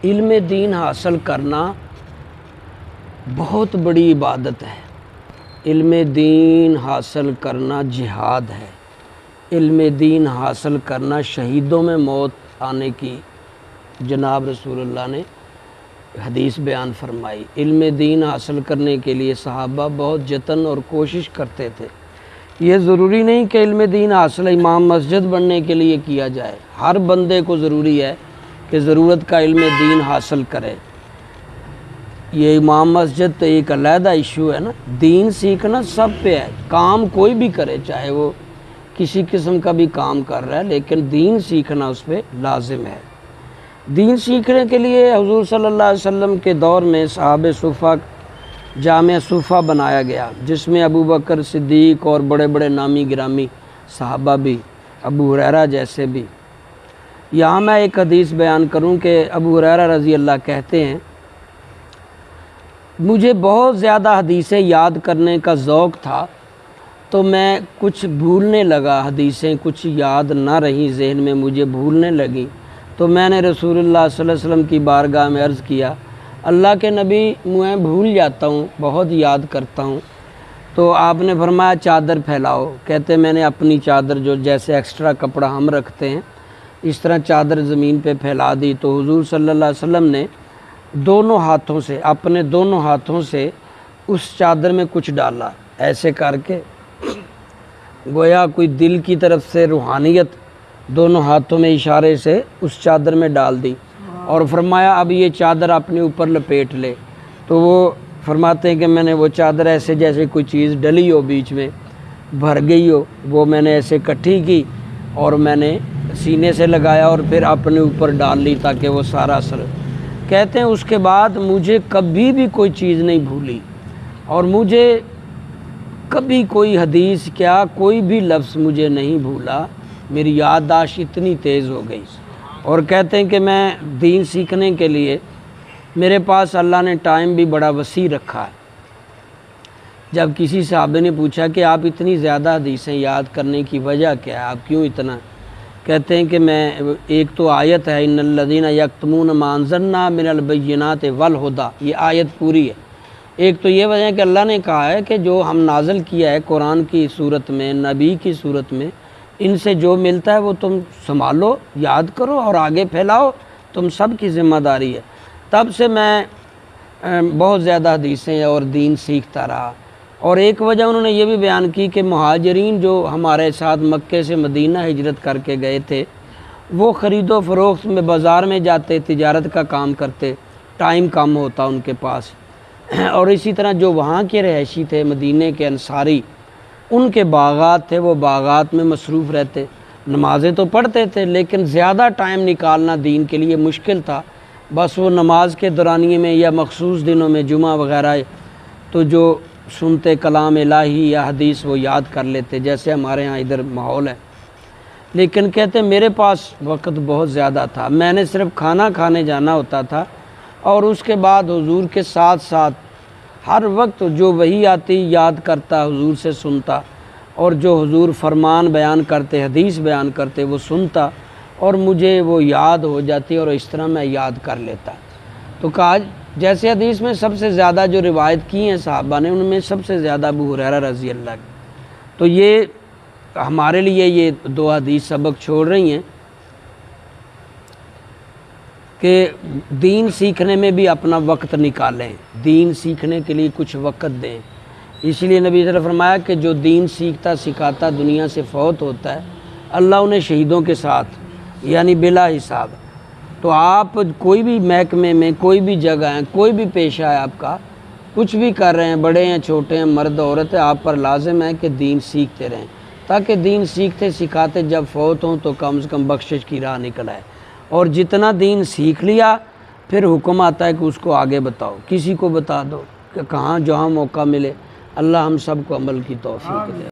علم دین حاصل کرنا بہت بڑی عبادت ہے۔ علم دین حاصل کرنا جہاد ہے۔ علم دین حاصل کرنا شہیدوں میں موت آنے کی جناب رسول اللہ نے حدیث بیان فرمائی۔ علم دین حاصل کرنے کے لیے صحابہ بہت جتن اور کوشش کرتے تھے۔ یہ ضروری نہیں کہ علم دین حاصل امام مسجد بننے کے لیے کیا جائے، ہر بندے کو ضروری ہے کہ ضرورت کا علم دین حاصل کرے۔ یہ امام مسجد تو ایک علیحدہ ایشو ہے نا، دین سیکھنا سب پہ ہے، کام کوئی بھی کرے، چاہے وہ کسی قسم کا بھی کام کر رہا ہے، لیکن دین سیکھنا اس پہ لازم ہے۔ دین سیکھنے کے لیے حضور صلی اللہ علیہ وسلم کے دور میں صحابہ صفہ جامعہ صفہ بنایا گیا، جس میں ابو بکر صدیق اور بڑے بڑے نامی گرامی صحابہ بھی، ابو ہریرہ جیسے بھی۔ یہاں میں ایک حدیث بیان کروں کہ ابو ہریرہ رضی اللہ کہتے ہیں، مجھے بہت زیادہ حدیثیں یاد کرنے کا ذوق تھا، تو میں کچھ بھولنے لگا، حدیثیں کچھ یاد نہ رہیں، ذہن میں مجھے بھولنے لگیں، تو میں نے رسول اللہ صلی اللہ علیہ وسلم کی بارگاہ میں عرض کیا، اللہ کے نبی میں بھول جاتا ہوں، بہت یاد کرتا ہوں۔ تو آپ نے فرمایا چادر پھیلاؤ۔ کہتے میں نے اپنی چادر، جو جیسے ایکسٹرا کپڑا ہم رکھتے ہیں اس طرح چادر زمین پہ پھیلا دی، تو حضور صلی اللہ علیہ وسلم نے دونوں ہاتھوں سے، اپنے دونوں ہاتھوں سے اس چادر میں کچھ ڈالا، ایسے کر کے گویا کوئی دل کی طرف سے روحانیت دونوں ہاتھوں میں اشارے سے اس چادر میں ڈال دی، اور فرمایا اب یہ چادر اپنے اوپر لپیٹ لے۔ تو وہ فرماتے ہیں کہ میں نے وہ چادر ایسے جیسے کوئی چیز ڈلی ہو، بیچ میں بھر گئی ہو، وہ میں نے ایسے اکٹھی کی اور میں نے سینے سے لگایا اور پھر اپنے اوپر ڈال لی تاکہ وہ سارا اثر۔ کہتے ہیں اس کے بعد مجھے کبھی بھی کوئی چیز نہیں بھولی، اور مجھے کبھی کوئی حدیث کیا کوئی بھی لفظ مجھے نہیں بھولا، میری یادداشت اتنی تیز ہو گئی۔ اور کہتے ہیں کہ میں دین سیکھنے کے لیے میرے پاس اللہ نے ٹائم بھی بڑا وسیع رکھا ہے۔ جب کسی صحابی نے پوچھا کہ آپ اتنی زیادہ حدیثیں یاد کرنے کی وجہ کیا ہے، آپ کیوں اتنا؟ کہتے ہیں کہ میں ایک تو آیت ہے ان الذین یکتمون ما انزلنا من البینات والہدی، یہ آیت پوری ہے۔ ایک تو یہ وجہ ہے کہ اللہ نے کہا ہے کہ جو ہم نازل کیا ہے قرآن کی صورت میں، نبی کی صورت میں، ان سے جو ملتا ہے وہ تم سنبھالو، یاد کرو اور آگے پھیلاؤ، تم سب کی ذمہ داری ہے۔ تب سے میں بہت زیادہ حدیثیں اور دین سیکھتا رہا۔ اور ایک وجہ انہوں نے یہ بھی بیان کی کہ مہاجرین جو ہمارے ساتھ مکے سے مدینہ ہجرت کر کے گئے تھے، وہ خرید و فروخت میں بازار میں جاتے، تجارت کا کام کرتے، ٹائم کم ہوتا ان کے پاس۔ اور اسی طرح جو وہاں کے رہائشی تھے مدینے کے انصاری، ان کے باغات تھے، وہ باغات میں مصروف رہتے، نمازیں تو پڑھتے تھے لیکن زیادہ ٹائم نکالنا دین کے لیے مشکل تھا۔ بس وہ نماز کے دورانیے میں یا مخصوص دنوں میں جمعہ وغیرہ تو جو سنتے کلام الہی یا حدیث وہ یاد کر لیتے، جیسے ہمارے ہاں ادھر ماحول ہے۔ لیکن کہتے ہیں میرے پاس وقت بہت زیادہ تھا، میں نے صرف کھانا کھانے جانا ہوتا تھا، اور اس کے بعد حضور کے ساتھ ساتھ ہر وقت جو وحی آتی یاد کرتا، حضور سے سنتا، اور جو حضور فرمان بیان کرتے، حدیث بیان کرتے وہ سنتا، اور مجھے وہ یاد ہو جاتی اور اس طرح میں یاد کر لیتا۔ تو کہا جیسے حدیث میں سب سے زیادہ جو روایت کی ہیں صحابہ نے، ان میں سب سے زیادہ ابو ہریرہ رضی اللہ کی۔ تو یہ ہمارے لیے یہ دو حدیث سبق چھوڑ رہی ہیں کہ دین سیکھنے میں بھی اپنا وقت نکالیں، دین سیکھنے کے لیے کچھ وقت دیں۔ اس لیے نبی صلی اللہ علیہ وسلم نے فرمایا کہ جو دین سیکھتا سکھاتا دنیا سے فوت ہوتا ہے، اللہ انہیں شہیدوں کے ساتھ یعنی بلا حساب۔ تو آپ کوئی بھی محکمے میں، کوئی بھی جگہ ہے، کوئی بھی پیشہ ہے آپ کا، کچھ بھی کر رہے ہیں، بڑے ہیں چھوٹے ہیں، مرد عورت ہے، آپ پر لازم ہے کہ دین سیکھتے رہیں، تاکہ دین سیکھتے سکھاتے جب فوت ہوں تو کم سے کم بخشش کی راہ نکل آئے۔ اور جتنا دین سیکھ لیا پھر حکم آتا ہے کہ اس کو آگے بتاؤ، کسی کو بتا دو کہ کہاں جہاں موقع ملے۔ اللہ ہم سب کو عمل کی توفیق دے۔